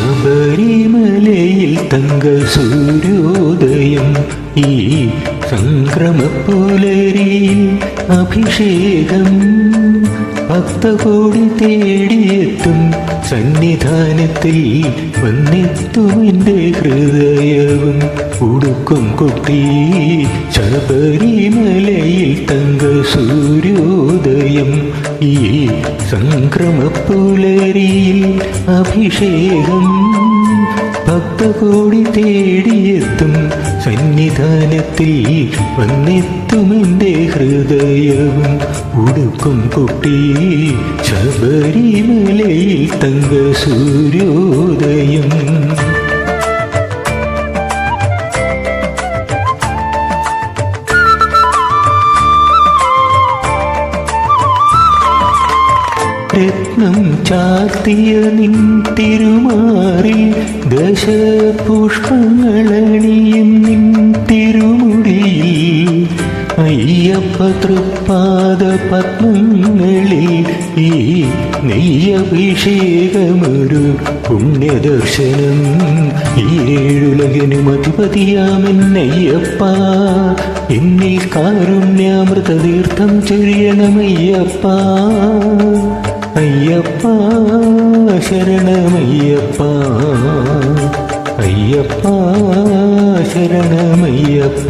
ശബരിമലയിൽ തങ്ക സൂര്യോദയം ഈ സംക്രമപ്പുലരിയിൽ അഭിഷേകം ഭക്തകോടി തേടിയെത്തും സന്നിധാനത്തിൽ വന്നെത്തുമെൻ്റെ ഹൃദയവും ഉടുക്കും കൊട്ടി ശബരിമലയിൽ തങ്ക സൂര്യോദയം ഈ സംക്രമപ്പുലരിയിൽ അഭിഷേകം ഭക്തകോടി തേടിയെത്തും സന്നിധാനത്തിൽ വന്നെത്തുമെൻ്റെ ഹൃദയവും ഉടുക്കും കുട്ടി ശബരിമലയിൽ തങ്ക സൂര്യോദയം. രത്നം ചാർത്തിയ നിൻ തിരുമാറിൽ ദശപുഷ്പങ്ങളണിയും നിൻ തിരുമുടിയിൽ അയ്യപ്പ തൃപ്പാദ പത്മങ്ങളിൽ ഈ നെയ്യഭിഷേകമൊരു പുണ്യദർശനം. ഈരേഴുലകിനും അധിപതിയാമെന്നയ്യപ്പ എന്നിൽ കാരുണ്യാമൃതതീർത്ഥം ചൊരിയണമയ്യപ്പ. അയ്യപ്പ ശരണമയ്യപ്പ, അയ്യപ്പ ശരണമയ്യപ്പ.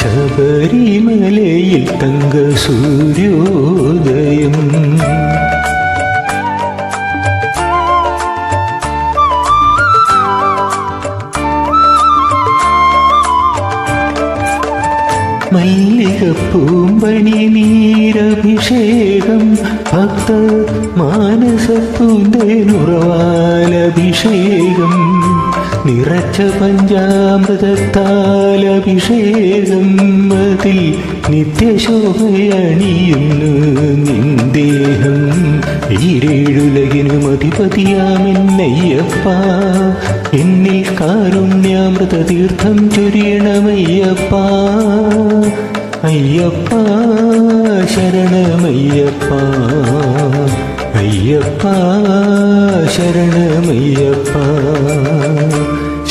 ശബരിമലയിൽ തങ്ക സൂര്യോദയം. മല്ലികപ്പൂമ്പണി നീരഭിഷേകം ഭക്ത മാനസപ്പൂന്തേനുറവാലഭിഷേകം നിറച്ച പഞ്ചാമൃതത്താലഭിഷേകം അതിൽ നിത്യശോഭയണിയുന്നു നിന്ദേഹം. ഈരേഴുലകിനും അധിപതിയാമെന്നയ്യപ്പ എന്നിൽ കാരുണ്യാമൃതതീർത്ഥം ചൊരിയണമയ്യപ്പ. അയ്യപ്പ ശരണമയ്യപ്പ, അയ്യപ്പ ശരണമയ്യപ്പ.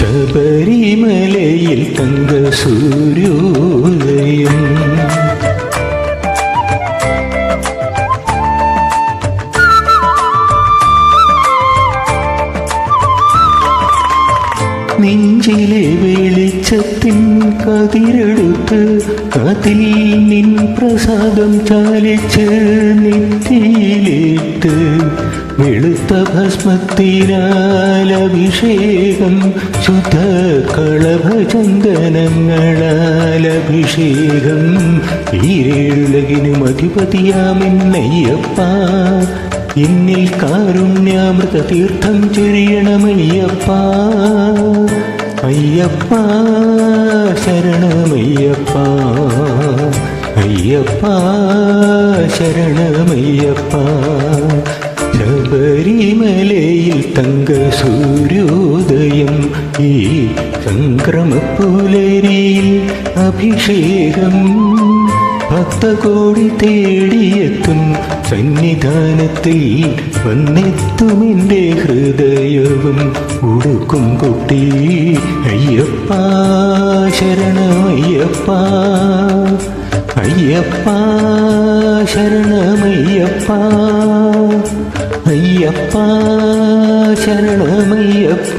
ശബരിമലയിൽ തങ്ക സൂര്യോദയം. നെഞ്ചിലെ വെളിച്ചത്തിൻ കതിരെടുത്ത് അതിൽ നിൻ പ്രസാദം ചാലിച്ച് നെറ്റിയിലേറ്റ് വെളുത്ത ഭസ്മത്തിനാലഭിഷേകം ശുദ്ധ കളഭചന്ദനങ്ങളാലഭിഷേകം. ഈരേഴുലകിനും അധിപതിയാമെന്നയ്യപ്പ എന്നിൽ കാരുണ്യാമൃതതീർത്ഥം ചൊരിയണമയ്യപ്പ. അയ്യപ്പ ശരണമയ്യപ്പ, അയ്യപ്പ ശരണമയ്യപ്പ. ശബരിമലയിൽ തങ്ക സൂര്യോദയം ഈ സംക്രമപ്പുലരിയിൽ അഭിഷേകം ഭക്തകോടി തേടിയെത്തും സന്നിധാനത്തിൽ വന്നെത്തുമെൻ്റെ ഹൃദയവും ഉടുക്കും കൊട്ടി അയ്യപ്പ ശരണമയ്യപ്പ, അയ്യപ്പ ശരണമയ്യപ്പ, അയ്യപ്പ ശരണമയ്യപ്പ.